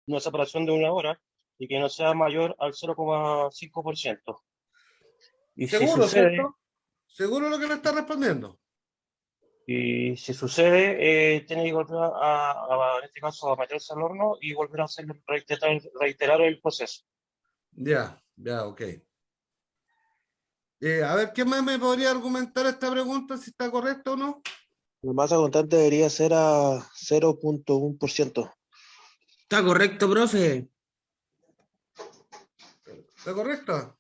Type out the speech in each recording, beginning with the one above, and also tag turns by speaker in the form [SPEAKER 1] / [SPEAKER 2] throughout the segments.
[SPEAKER 1] una separación de 1 hora y que no sea mayor al 0,5%. Y si
[SPEAKER 2] ¿Seguro,
[SPEAKER 1] sucede,
[SPEAKER 2] cierto? ¿Seguro lo que me está respondiendo?
[SPEAKER 1] tiene que volver en este caso, a meterse al horno y volver a hacer, reiterar el proceso.
[SPEAKER 2] Ya, ya, ok. A ver, ¿qué más me podría argumentar esta pregunta, si está correcta o no?
[SPEAKER 3] La masa constante debería ser a 0,1%.
[SPEAKER 4] Está correcto, profe.
[SPEAKER 2] ¿Está correcta?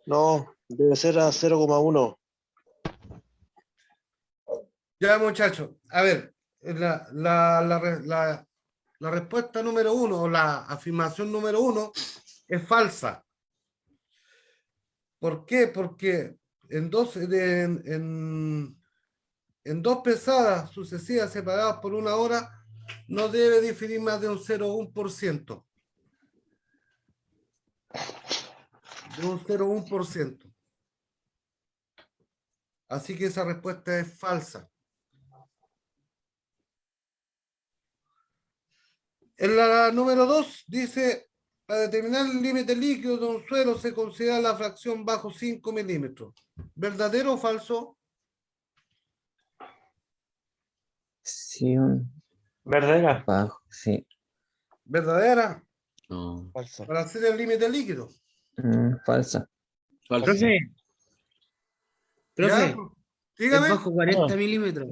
[SPEAKER 3] No, debe ser a 0,1.
[SPEAKER 2] Ya, muchachos. A ver, la respuesta número 1, o la afirmación número 1, es falsa. ¿Por qué? Porque en dos pesadas sucesivas separadas por 1 hora no debe diferir más de un 0,1%. De un 0,1%. Así que esa respuesta es falsa. En la número 2 dice, para determinar el límite líquido de un suelo se considera la fracción bajo 5 milímetros. ¿Verdadero o falso?
[SPEAKER 5] Sí,
[SPEAKER 1] ¿Verdadera?
[SPEAKER 5] bajo, sí.
[SPEAKER 2] ¿Verdadera?
[SPEAKER 5] No,
[SPEAKER 3] Falsa.
[SPEAKER 2] Para hacer el límite líquido.
[SPEAKER 5] falsa.
[SPEAKER 4] Profe,
[SPEAKER 2] ¿Ya?
[SPEAKER 4] profe, es
[SPEAKER 2] Dígame.
[SPEAKER 4] bajo 40
[SPEAKER 1] Ah,
[SPEAKER 4] milímetros.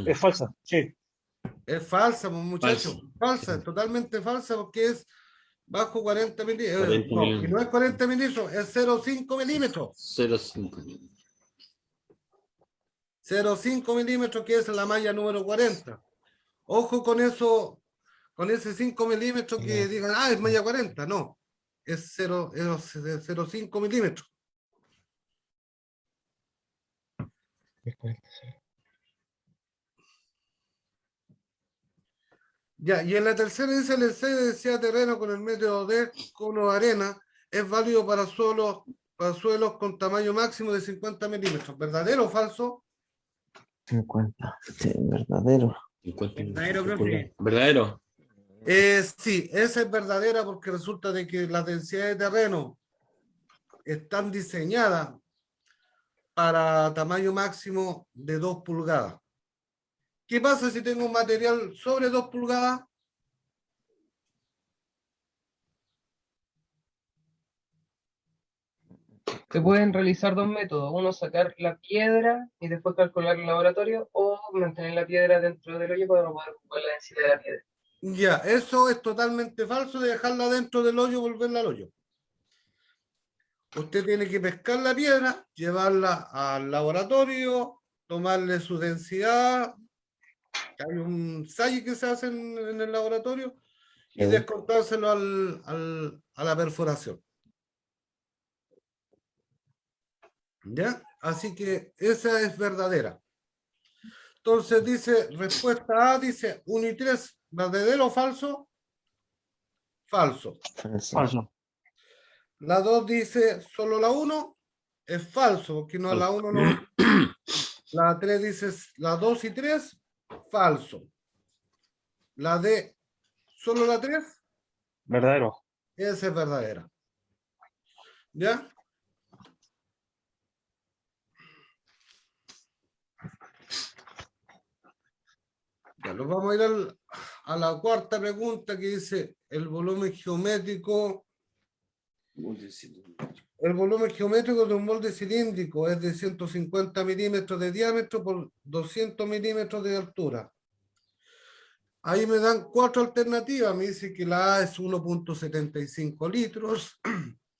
[SPEAKER 1] Es falsa, sí.
[SPEAKER 2] Es falsa, pues, muchachos.
[SPEAKER 6] Falso.
[SPEAKER 2] Falsa,
[SPEAKER 6] Sí.
[SPEAKER 2] totalmente falsa, porque es bajo 40 milímetros.
[SPEAKER 6] 40
[SPEAKER 2] No, y
[SPEAKER 6] milímetros.
[SPEAKER 2] no es 40 milímetros, es 0,5 milímetros.
[SPEAKER 6] 0,5.
[SPEAKER 2] 0,5 milímetros, que es la malla número 40. Ojo con eso, con ese 5 milímetros que digan, es malla 40. No, es 0,5 milímetros. Ya, y en la tercera dice, el excede sea terreno con el método de cono de arena es válido para suelos con tamaño máximo de 50 milímetros. ¿Verdadero o falso?
[SPEAKER 5] 50. Sí, verdadero.
[SPEAKER 6] 50
[SPEAKER 4] Verdadero, profe.
[SPEAKER 6] ¿Verdadero?
[SPEAKER 2] Sí, esa es verdadera, porque resulta de que las densidades de terreno están diseñadas para tamaño máximo de 2 pulgadas. ¿Qué pasa si tengo un material sobre 2 pulgadas?
[SPEAKER 7] Se pueden realizar dos métodos, uno sacar la piedra y después calcular el laboratorio, o mantener la piedra dentro del hoyo para poder ocupar la densidad de la piedra.
[SPEAKER 2] Ya, eso es totalmente falso, de dejarla dentro del hoyo y volverla al hoyo. Usted tiene que pescar la piedra, llevarla al laboratorio, tomarle su densidad. Hay un SAI que se hace en el laboratorio y
[SPEAKER 5] Sí.
[SPEAKER 2] descontárselo a la perforación. ¿Ya? Así que esa es verdadera. Entonces dice, respuesta A dice 1 y 3, ¿verdadero o falso? Falso.
[SPEAKER 5] Falso.
[SPEAKER 1] Falso.
[SPEAKER 2] La 2 dice solo la 1, es falso, porque no, la 1 no. La 3 dice la 2 y 3, falso. La D, solo la 3,
[SPEAKER 1] Verdadero.
[SPEAKER 2] esa es verdadera. ¿Ya? Ya, nos vamos a ir a la cuarta pregunta, que dice el volumen geométrico. El volumen geométrico de un molde cilíndrico es de 150 milímetros de diámetro por 200 milímetros de altura. Ahí me dan 4 alternativas. Me dice que la A es 1,75 litros,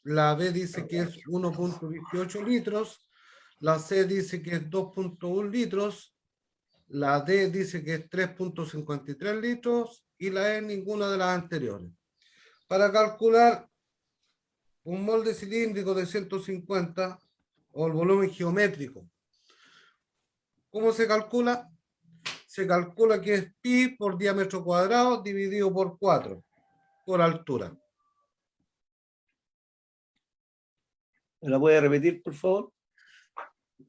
[SPEAKER 2] la B dice que es 1,18 litros, la C dice que es 2,1 litros, la D dice que es 3,53 litros y la E ninguna de las anteriores. Para calcular un molde cilíndrico de 150 o el volumen geométrico, ¿cómo se calcula? Se calcula que es pi por diámetro cuadrado dividido por 4 por altura.
[SPEAKER 3] ¿Me la puede repetir, por favor?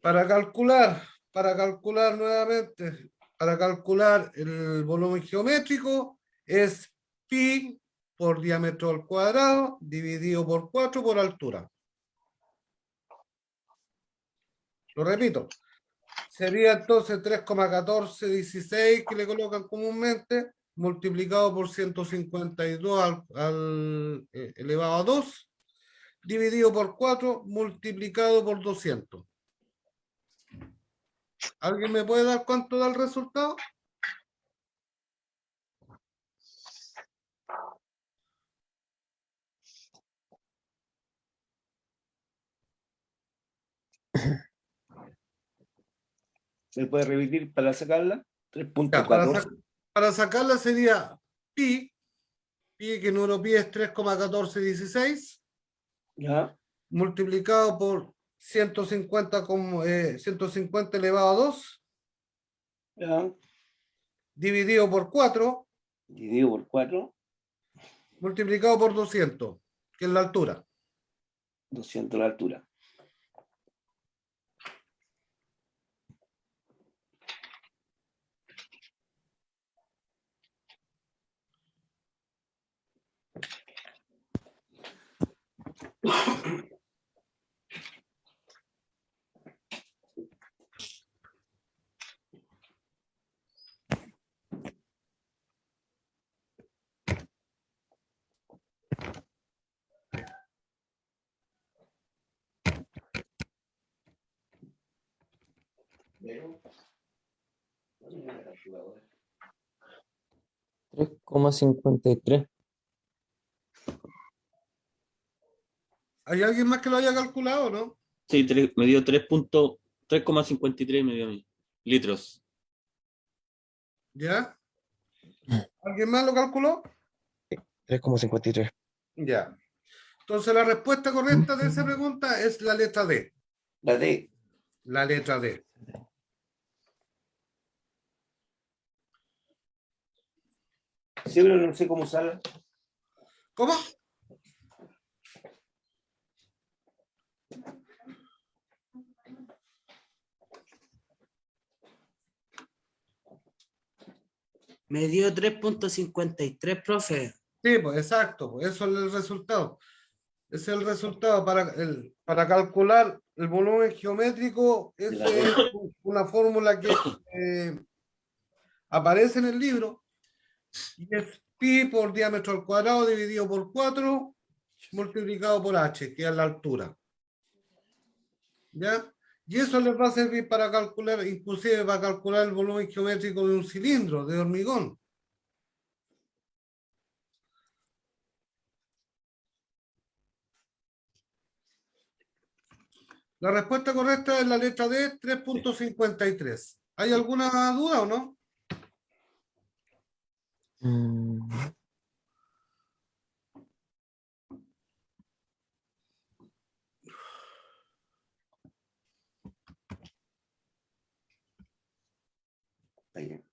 [SPEAKER 2] Para calcular nuevamente, para calcular el volumen geométrico es pi por diámetro al cuadrado dividido por 4 por altura. Lo repito. Sería entonces 3,1416 que le colocan comúnmente, multiplicado por 152 elevado a 2, dividido por 4, multiplicado por 200. ¿Alguien me puede dar cuánto da el resultado?
[SPEAKER 6] ¿Se puede repetir para sacarla?
[SPEAKER 2] Ya,
[SPEAKER 6] 3.14.
[SPEAKER 2] para sacarla sería pi que número pi es 3,1416,
[SPEAKER 6] ¿Ya?
[SPEAKER 2] multiplicado por 150 elevado a 2,
[SPEAKER 6] ¿Ya?
[SPEAKER 2] dividido por 4,
[SPEAKER 6] Dividido por 4,
[SPEAKER 2] multiplicado por 200, que es la altura.
[SPEAKER 6] 200 la altura.
[SPEAKER 5] Tres coma 53.
[SPEAKER 2] ¿Hay alguien más que lo haya calculado, no?
[SPEAKER 4] Sí, me dio 3,53 me dio a mí. Litros.
[SPEAKER 2] ¿Ya? ¿Alguien más lo calculó?
[SPEAKER 3] 3,53.
[SPEAKER 2] Ya. Entonces la respuesta correcta de esa pregunta es la letra D.
[SPEAKER 6] La D.
[SPEAKER 2] La letra D.
[SPEAKER 6] Sí, pero no sé cómo usarla.
[SPEAKER 2] ¿Cómo?
[SPEAKER 4] Me dio 3,53, profe.
[SPEAKER 2] Sí, pues exacto, pues eso es el resultado. Ese es el resultado para calcular el volumen geométrico.
[SPEAKER 6] De la
[SPEAKER 2] Esa es
[SPEAKER 6] D.
[SPEAKER 2] una fórmula que aparece en el libro y es pi por diámetro al cuadrado dividido por 4 multiplicado por h, que es la altura. ¿Ya? Y eso les va a servir para calcular, inclusive para calcular el volumen geométrico de un cilindro de hormigón. La respuesta correcta es la letra D, 3,53. ¿Hay alguna duda o no?
[SPEAKER 5] Mm,
[SPEAKER 6] Está bien.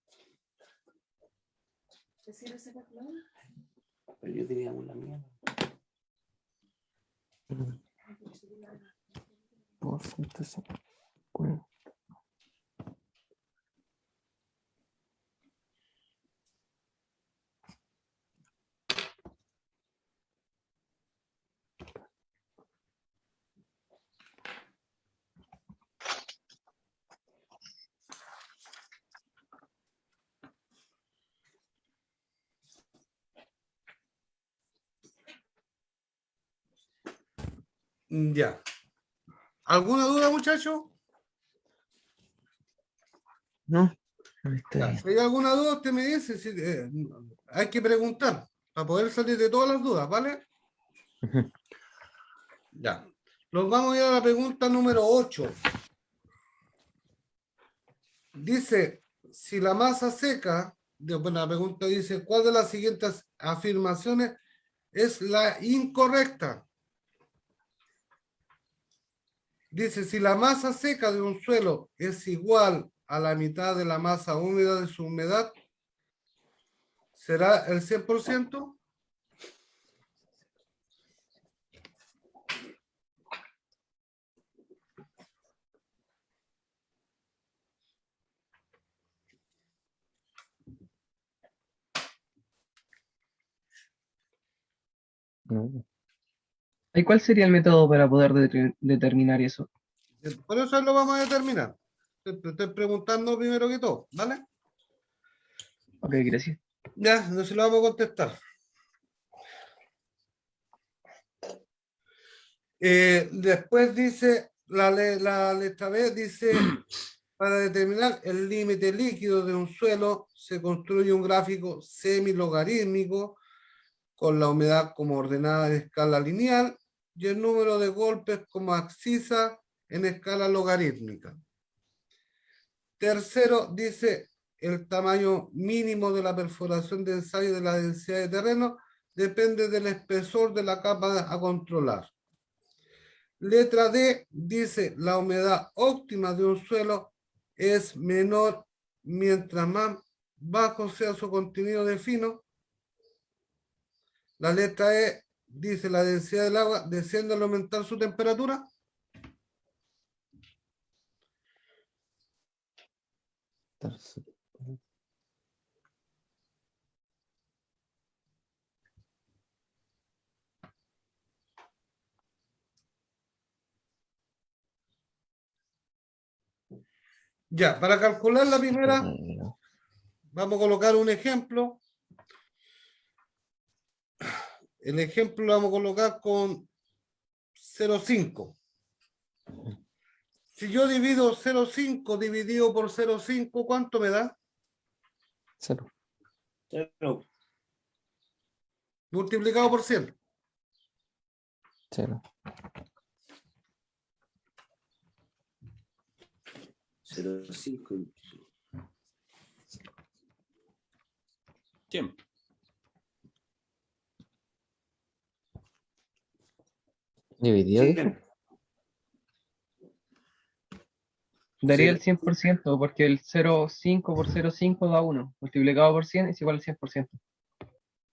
[SPEAKER 6] Pero yo tenía una mía.
[SPEAKER 5] por 150.
[SPEAKER 2] Ya. ¿Alguna duda, muchachos?
[SPEAKER 5] No, está
[SPEAKER 2] Ya,
[SPEAKER 5] bien.
[SPEAKER 2] si hay alguna duda, usted me dice. Hay que preguntar para poder salir de todas las dudas, ¿vale?
[SPEAKER 5] Ujú.
[SPEAKER 2] Ya. Nos vamos a ir a la pregunta número 8. Dice, si la masa seca, bueno, la pregunta dice, ¿cuál de las siguientes afirmaciones es la incorrecta? Dice, si la masa seca de un suelo es igual a la mitad de la masa húmeda de su humedad, ¿será el 100%?
[SPEAKER 5] No.
[SPEAKER 7] ¿Y cuál sería el método para poder determinar eso?
[SPEAKER 2] Por eso lo vamos a determinar. Te estoy preguntando primero que todo, ¿vale?
[SPEAKER 7] Ok, gracias.
[SPEAKER 2] Ya, no se lo vamos a contestar. Después dice, la letra B dice, para determinar el límite líquido de un suelo se construye un gráfico semilogarítmico con la humedad como ordenada en escala lineal y el número de golpes como abscisa en escala logarítmica. Tercero, dice el tamaño mínimo de la perforación de ensayo de la densidad de terreno depende del espesor de la capa a controlar. Letra D dice la humedad óptima de un suelo es menor mientras más bajo sea su contenido de fino. La letra E dice la densidad del agua desciende al aumentar su temperatura.
[SPEAKER 5] Tercero.
[SPEAKER 2] Ya, para calcular la primera,
[SPEAKER 5] Tercero.
[SPEAKER 2] vamos a colocar un ejemplo. El ejemplo lo vamos a colocar con 0,5. Si yo divido 0,5 dividido por 0,5, ¿cuánto me da?
[SPEAKER 5] Cero.
[SPEAKER 6] Cero.
[SPEAKER 2] Multiplicado por 100.
[SPEAKER 5] Cero.
[SPEAKER 6] Cero, cinco.
[SPEAKER 4] Tiempo.
[SPEAKER 5] Dividido, dijo.
[SPEAKER 6] Cien.
[SPEAKER 7] Daría el
[SPEAKER 6] Cero.
[SPEAKER 7] 100% porque el 0,5 por 0,5 da 1. Multiplicado por 100 es igual al 100%.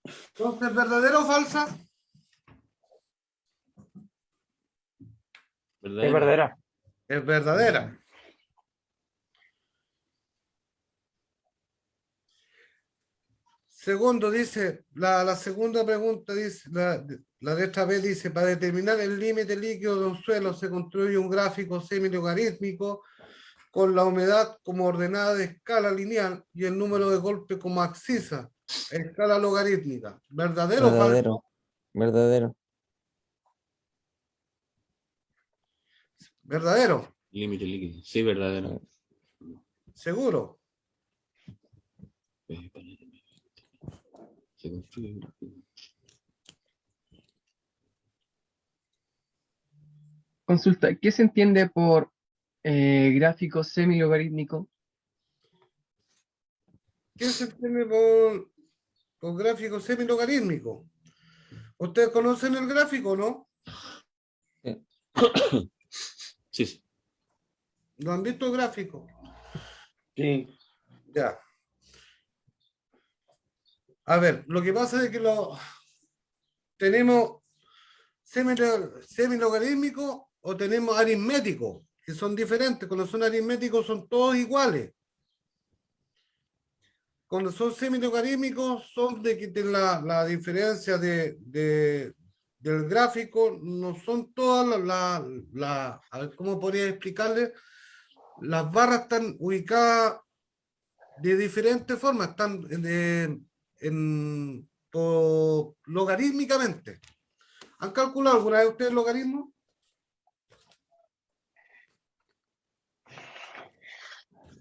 [SPEAKER 2] Entonces, ¿verdadera o falsa?
[SPEAKER 4] ¿Verdad?
[SPEAKER 1] Es verdadera.
[SPEAKER 2] Es verdadera. Segundo, dice, la segunda pregunta dice, la letra B dice, para determinar el límite líquido de un suelo se construye un gráfico semilogarítmico con la humedad como ordenada de escala lineal y el número de golpes como abscisa, escala logarítmica. ¿Verdadero o falso?
[SPEAKER 5] Verdadero. Verdadero.
[SPEAKER 2] ¿Verdadero?
[SPEAKER 4] Límite líquido. Sí, verdadero.
[SPEAKER 2] ¿Seguro?
[SPEAKER 4] Se construye un gráfico.
[SPEAKER 7] Consulta, ¿qué se entiende por gráfico semilogarítmico?
[SPEAKER 2] ¿Qué se entiende por gráfico semilogarítmico? ¿Ustedes conocen el gráfico, no?
[SPEAKER 4] Sí, sí.
[SPEAKER 2] ¿Lo han visto el gráfico?
[SPEAKER 6] Sí.
[SPEAKER 2] Ya. A ver, lo que pasa es que tenemos semilogarítmico o tenemos aritmético, que son diferentes. Cuando son aritméticos son todos iguales. Cuando son semilogarítmicos son de que la diferencia del gráfico no son todas a ver, ¿cómo podría explicarle? Las barras están ubicadas de diferentes formas, están logarítmicamente. ¿Han calculado alguna vez ustedes el logaritmo?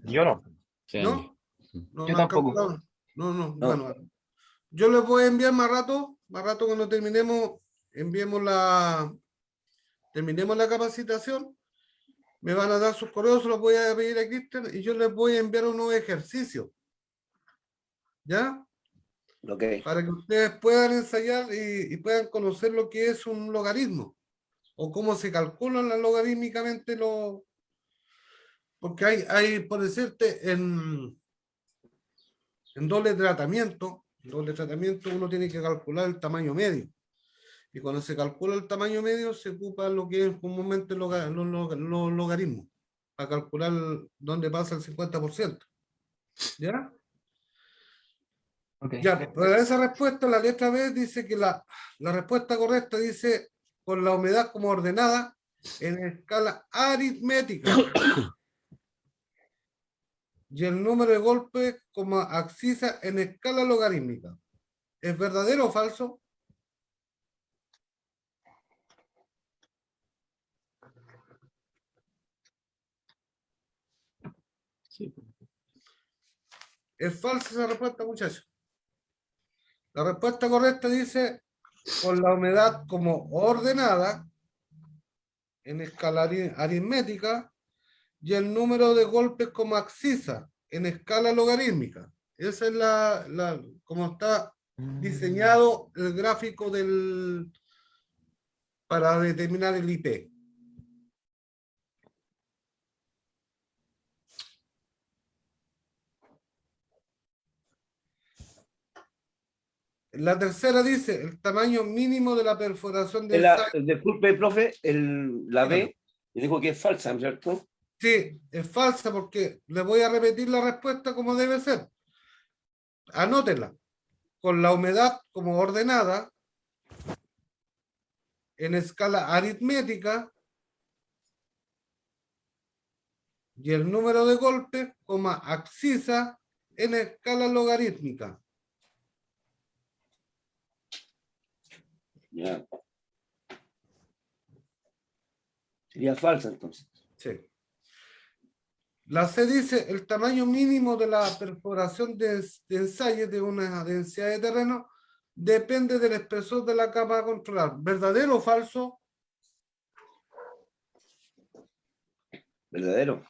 [SPEAKER 1] Yo no.
[SPEAKER 4] Sí,
[SPEAKER 2] ¿No? No,
[SPEAKER 7] Yo
[SPEAKER 2] no han
[SPEAKER 7] tampoco.
[SPEAKER 2] calculado. No,
[SPEAKER 6] No.
[SPEAKER 2] bueno. Yo les voy a enviar más rato cuando terminemos la capacitación, me van a dar sus correos, se los voy a pedir a Cristian y yo les voy a enviar unos ejercicios. ¿Ya?
[SPEAKER 6] Ok.
[SPEAKER 2] Para que ustedes puedan ensayar y puedan conocer lo que es un logaritmo o cómo se calculan logarítmicamente porque por decirte, en doble tratamiento uno tiene que calcular el tamaño medio. Y cuando se calcula el tamaño medio se ocupa lo que es comúnmente los logaritmos para calcular dónde pasa el 50%. ¿Ya?
[SPEAKER 7] Ok.
[SPEAKER 2] Ya, para esa respuesta, la letra B dice que la respuesta correcta dice con la humedad como ordenada en escala aritmética y el número de golpes como abscisa en escala logarítmica. ¿Es verdadero o falso?
[SPEAKER 4] Sí.
[SPEAKER 2] Es falsa esa respuesta, muchachos. La respuesta correcta dice con la humedad como ordenada en escala aritmética y el número de golpes como abscisa en escala logarítmica. Esa es como está diseñado el gráfico para determinar el IP. La tercera dice el tamaño mínimo de la perforación de ensayo.
[SPEAKER 6] Disculpe, profe, la
[SPEAKER 2] Dígame.
[SPEAKER 6] B, y dijo que es falsa, ¿cierto?
[SPEAKER 2] Sí, es falsa porque le voy a repetir la respuesta como debe ser. Anótenla. Con la humedad como ordenada en escala aritmética y el número de golpes como abscisa en escala logarítmica.
[SPEAKER 6] Ya. Sería falsa entonces.
[SPEAKER 2] Sí. La C dice el tamaño mínimo de la perforación de ensayo de una densidad de terreno depende del espesor de la capa a controlar. ¿Verdadero o falso?
[SPEAKER 6] ¿Verdadero?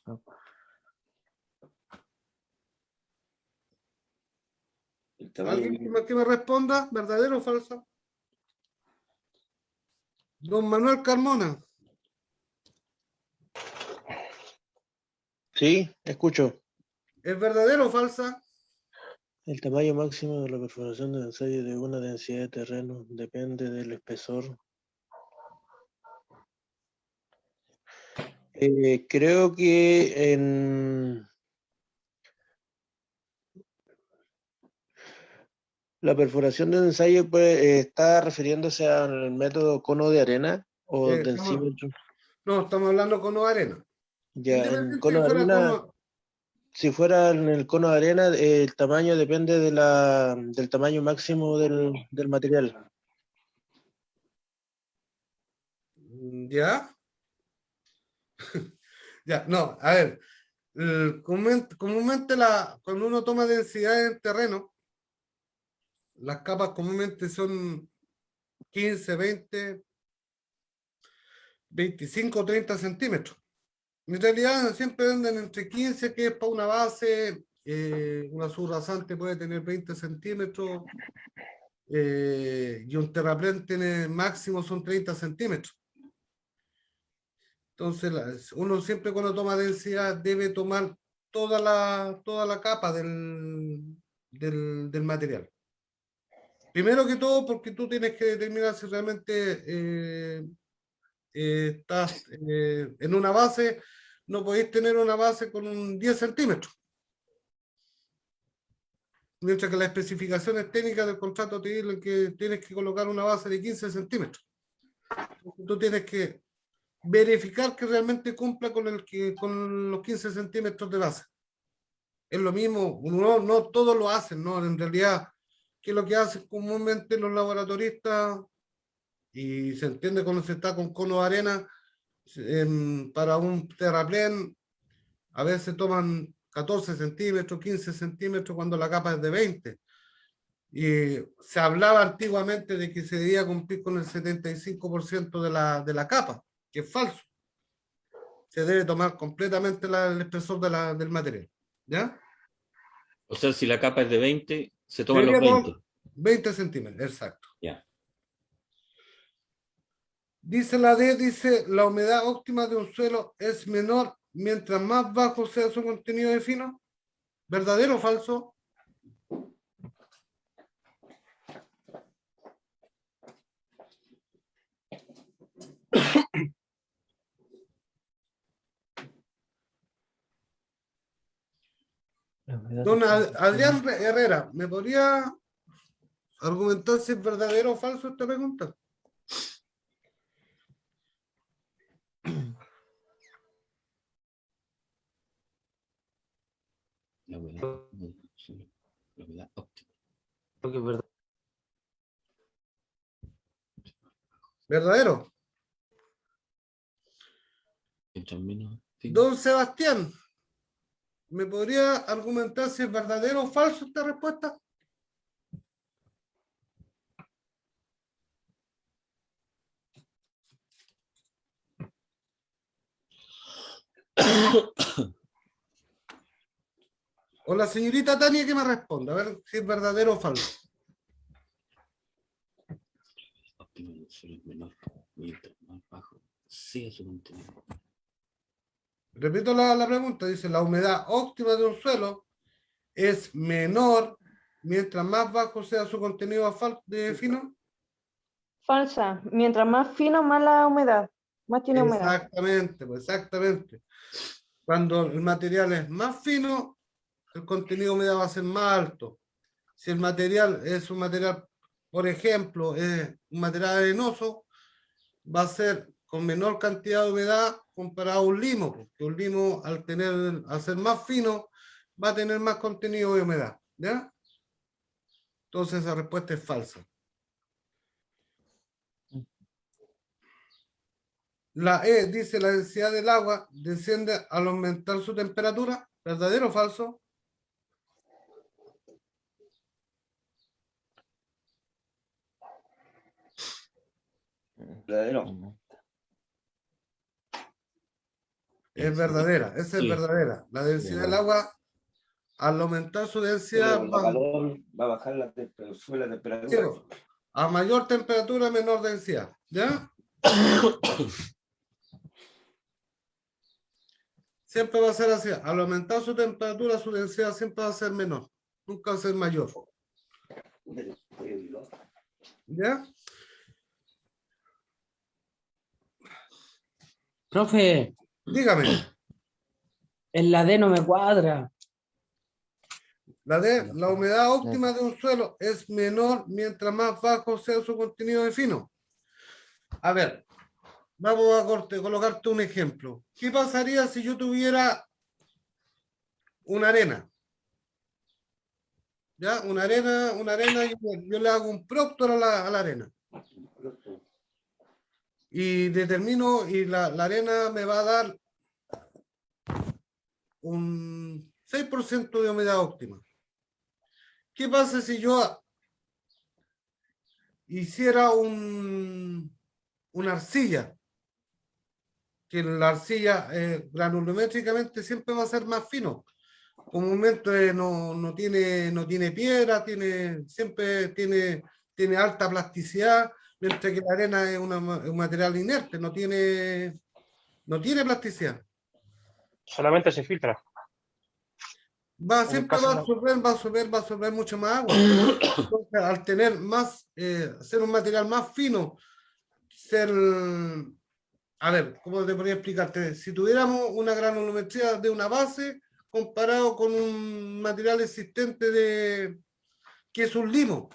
[SPEAKER 6] El tamaño
[SPEAKER 2] ¿Alguien
[SPEAKER 6] mínimo.
[SPEAKER 2] que me responda? ¿Verdadero o falso? Don Manuel Carmona.
[SPEAKER 3] Sí, escucho.
[SPEAKER 2] ¿Es verdadero o falsa?
[SPEAKER 3] El tamaño máximo de la perforación del ensayo de una densidad de terreno depende del espesor. Creo que en la perforación del ensayo está refiriéndose al método cono de arena o densímetro.
[SPEAKER 2] No, estamos hablando cono de arena.
[SPEAKER 3] Ya, en
[SPEAKER 2] Independiente
[SPEAKER 3] cono
[SPEAKER 2] que
[SPEAKER 3] de
[SPEAKER 2] fuera
[SPEAKER 3] arena,
[SPEAKER 2] cono.
[SPEAKER 3] si fuera en el cono de arena, el tamaño depende del tamaño máximo del material.
[SPEAKER 2] ¿Ya? Ya, no, a ver. Comúnmente cuando uno toma densidad en terreno, las capas comúnmente son 15, 20, 25, 30 centímetros. En realidad siempre venden entre 15, que es para una base, una subrasante puede tener 20 centímetros, y un terraplén tiene máximo son 30 centímetros. Entonces, uno siempre cuando toma densidad debe tomar toda la capa del material. Primero que todo, porque tú tienes que determinar si realmente estás en una base, no podéis tener una base con un 10 centímetros. Mientras que las especificaciones técnicas del contrato te dicen que tienes que colocar una base de 15 centímetros. Tú tienes que verificar que realmente cumpla con los 15 centímetros de base. Es lo mismo, no todos lo hacen, ¿no? En realidad, ¿qué es lo que hacen comúnmente los laboratoristas? Y se entiende cuando se está con cono de arena, para un terraplén, a veces toman 14 centímetros, 15 centímetros cuando la capa es de 20. Y se hablaba antiguamente de que se debía cumplir con el 75% de la capa, que es falso. Se debe tomar completamente el espesor del material. ¿Ya?
[SPEAKER 4] O sea, si la capa es de 20, se toman
[SPEAKER 2] Debería
[SPEAKER 4] los 20.
[SPEAKER 2] tomar 20 centímetros, exacto.
[SPEAKER 4] Ya.
[SPEAKER 2] Dice la D, dice la humedad óptima de un suelo es menor mientras más bajo sea su contenido de fino. ¿Verdadero o falso? Don Adrián Herrera, ¿me podría argumentar si es verdadero o falso esta pregunta.
[SPEAKER 4] La humedad, la humedad óptima.
[SPEAKER 5] Creo que es verdad.
[SPEAKER 2] ¿Verdadero?
[SPEAKER 4] Mientras menos fino.
[SPEAKER 2] Don Sebastián, ¿me podría argumentar si es verdadero o falso esta respuesta? O la señorita Tania que me responda, a ver si es verdadero o falso.
[SPEAKER 4] Óptima del suelo es menor, mientras más bajo sea su contenido.
[SPEAKER 2] Repito la pregunta, dice, la humedad óptima de un suelo es menor mientras más bajo sea su contenido de fino.
[SPEAKER 8] Falsa. Mientras más fino, más la humedad. Más tiene humedad.
[SPEAKER 2] Exactamente, pues exactamente. Cuando el material es más fino, el contenido de humedad va a ser más alto. Si el material es un material, por ejemplo, es un material arenoso, va a ser con menor cantidad de humedad comparado a un limo, porque un limo al ser más fino va a tener más contenido de humedad, ¿ya? Entonces esa respuesta es falsa. La E dice la densidad del agua desciende al aumentar su temperatura, ¿verdadero o falso?
[SPEAKER 6] Verdadero.
[SPEAKER 2] Es verdadera, esa es
[SPEAKER 4] Sí.
[SPEAKER 2] verdadera. La densidad del agua, al aumentar su densidad,
[SPEAKER 6] Con la calor va a bajar la temperatura, sube la temperatura.
[SPEAKER 2] a mayor temperatura, menor densidad. ¿Ya? Siempre va a ser así. Al aumentar su temperatura, su densidad siempre va a ser menor. Nunca va a ser mayor. ¿Ya?
[SPEAKER 9] Profe,
[SPEAKER 2] Dígame.
[SPEAKER 9] en la D no me cuadra.
[SPEAKER 2] La humedad óptima de un suelo es menor mientras más bajo sea su contenido de fino. A ver, vamos a colocarte un ejemplo. ¿Qué pasaría si yo tuviera una arena? ¿Ya? Una arena, yo le hago un proctor a la arena. Y determino, y la arena me va a dar un 6% de humedad óptima. ¿Qué pasa si yo hiciera una arcilla? Que la arcilla granulométricamente siempre va a ser más fino. Comúnmente no tiene piedra, siempre tiene alta plasticidad, mientras que la arena es un material inerte, no tiene plasticidad.
[SPEAKER 1] Solamente se filtra.
[SPEAKER 2] Siempre va a absorber mucho más agua. Entonces, al tener ser un material más fino, a ver, ¿cómo te podría explicarte? Si tuviéramos una granulometría de una base comparado con un material existente que es un limo.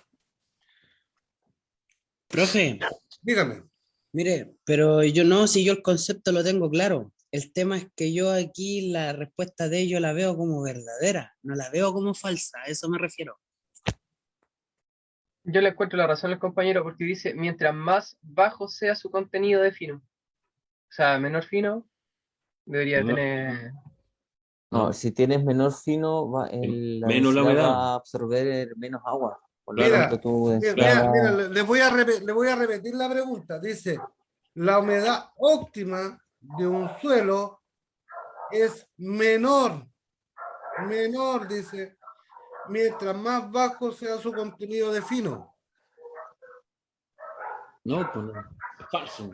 [SPEAKER 9] Profe,
[SPEAKER 2] Dígame.
[SPEAKER 9] mire, pero yo no, si yo el concepto lo tengo claro. El tema es que yo aquí la respuesta de ellos la veo como verdadera, no la veo como falsa, a eso me refiero.
[SPEAKER 7] Yo le encuentro la razón al compañero porque dice mientras más bajo sea su contenido de fino. O sea, menor fino debería
[SPEAKER 4] No.
[SPEAKER 7] tener.
[SPEAKER 5] No, si tienes menor fino, la
[SPEAKER 4] Menos la
[SPEAKER 5] densidad
[SPEAKER 4] humedad.
[SPEAKER 5] va a absorber menos agua. Por lo
[SPEAKER 2] Mira,
[SPEAKER 5] tanto, tu densidad
[SPEAKER 2] mira, le voy a repetir la pregunta. Dice, la humedad óptima de un suelo es menor, dice, mientras más bajo sea su contenido de fino.
[SPEAKER 4] No, pues no. Es falso.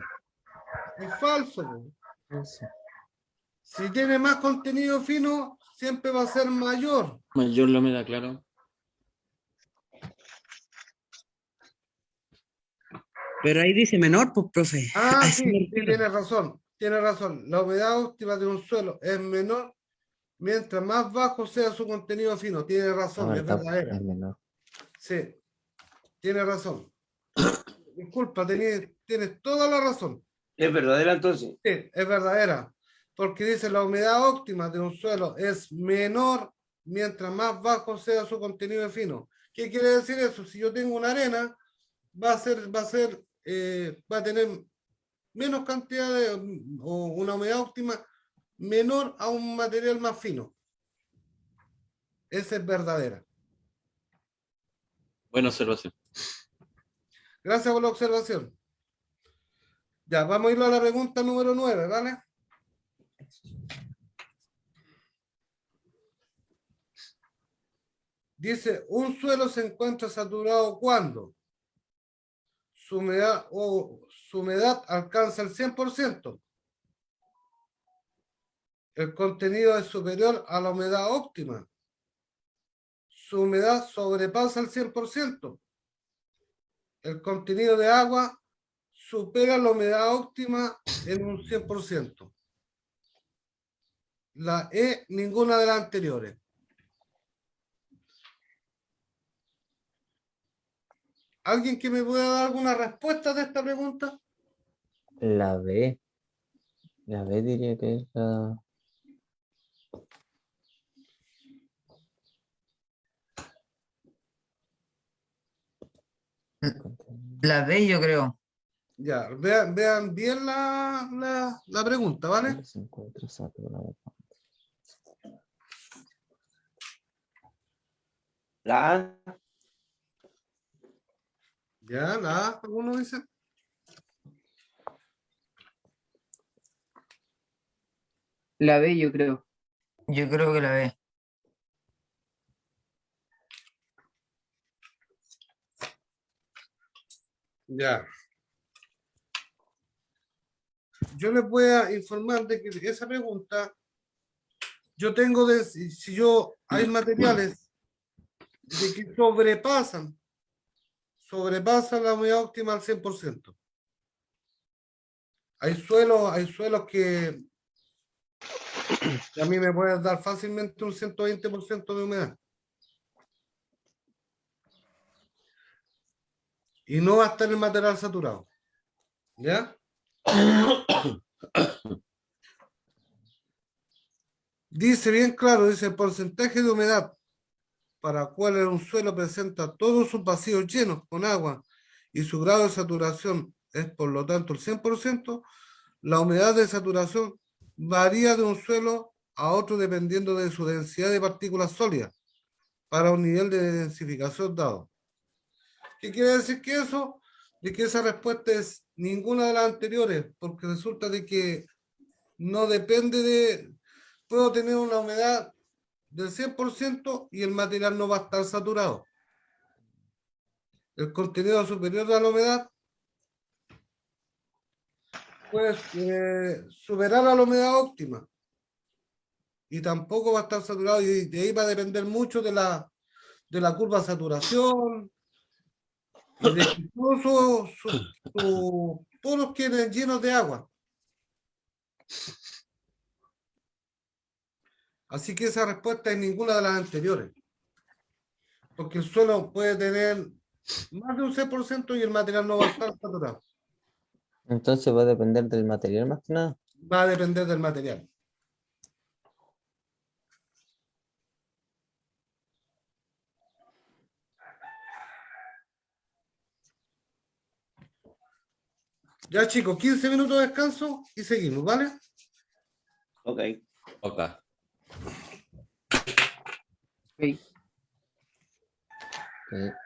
[SPEAKER 2] Es falso. ¿No?
[SPEAKER 5] Eso.
[SPEAKER 2] Si tiene más contenido fino, siempre va a ser mayor.
[SPEAKER 4] Mayor la humedad, claro.
[SPEAKER 9] Pero ahí dice menor, pues, profe.
[SPEAKER 2] Ah,
[SPEAKER 9] Así me
[SPEAKER 2] sí,
[SPEAKER 9] refiero.
[SPEAKER 2] tienes razón, tiene razón. La humedad óptima de un suelo es menor mientras más bajo sea su contenido fino. Tiene razón,
[SPEAKER 5] No,
[SPEAKER 2] es verdadera.
[SPEAKER 5] es menor.
[SPEAKER 2] Sí. Tiene razón. Disculpa, tienes toda la razón.
[SPEAKER 6] ¿Es verdadera entonces?
[SPEAKER 2] Sí, es verdadera. Porque dice la humedad óptima de un suelo es menor mientras más bajo sea su contenido de fino. ¿Qué quiere decir eso? Si yo tengo una arena, va a tener menos cantidad o una humedad óptima menor a un material más fino. Esa es verdadera.
[SPEAKER 4] Buena observación.
[SPEAKER 2] Gracias por la observación. Ya, vamos a ir a la pregunta número 9, ¿vale? Dice, un suelo se encuentra saturado cuando su humedad alcanza el 100%. El contenido es superior a la humedad óptima. Su humedad sobrepasa el 100%. El contenido de agua supera la humedad óptima en un 100%. La E, ninguna de las anteriores. ¿Alguien que me pueda dar alguna respuesta de esta pregunta?
[SPEAKER 5] La B. La B diría que es la...
[SPEAKER 10] La B, yo creo.
[SPEAKER 2] Ya, vean bien la pregunta, ¿vale?
[SPEAKER 5] Se encuentra saturado.
[SPEAKER 6] La A.
[SPEAKER 2] Ya, la A, alguno dice.
[SPEAKER 7] La B, yo creo.
[SPEAKER 10] Yo creo que la B.
[SPEAKER 2] Ya. Yo les voy a informar de que esa pregunta, yo tengo si hay materiales de que sobrepasan la humedad óptima al 100%. Hay suelos que a mí me pueden dar fácilmente un 120% de humedad. Y no va a estar el material saturado. ¿Ya? Dice bien claro, dice el porcentaje de humedad para cual un suelo presenta todos sus vacíos llenos con agua y su grado de saturación es por lo tanto el 100%, la humedad de saturación varía de un suelo a otro dependiendo de su densidad de partículas sólidas para un nivel de densificación dado. ¿Qué quiere decir que eso? De que esa respuesta es ninguna de las anteriores, porque resulta de que no depende de... Puedo tener una humedad del 100% y el material no va a estar saturado. El contenido superior de la humedad puede superar a la humedad óptima y tampoco va a estar saturado, y de ahí va a depender mucho de la curva de saturación y de que todos los queden llenos de agua. Así que esa respuesta es ninguna de las anteriores. Porque el suelo puede tener más de un 6% y el material no va a estar saturado.
[SPEAKER 5] Entonces va a depender del material más que nada.
[SPEAKER 2] Va a depender del material. Ya chicos, 15 minutos de descanso y seguimos, ¿vale?
[SPEAKER 6] Ok.
[SPEAKER 4] Ok.
[SPEAKER 7] Ok.
[SPEAKER 5] Ok.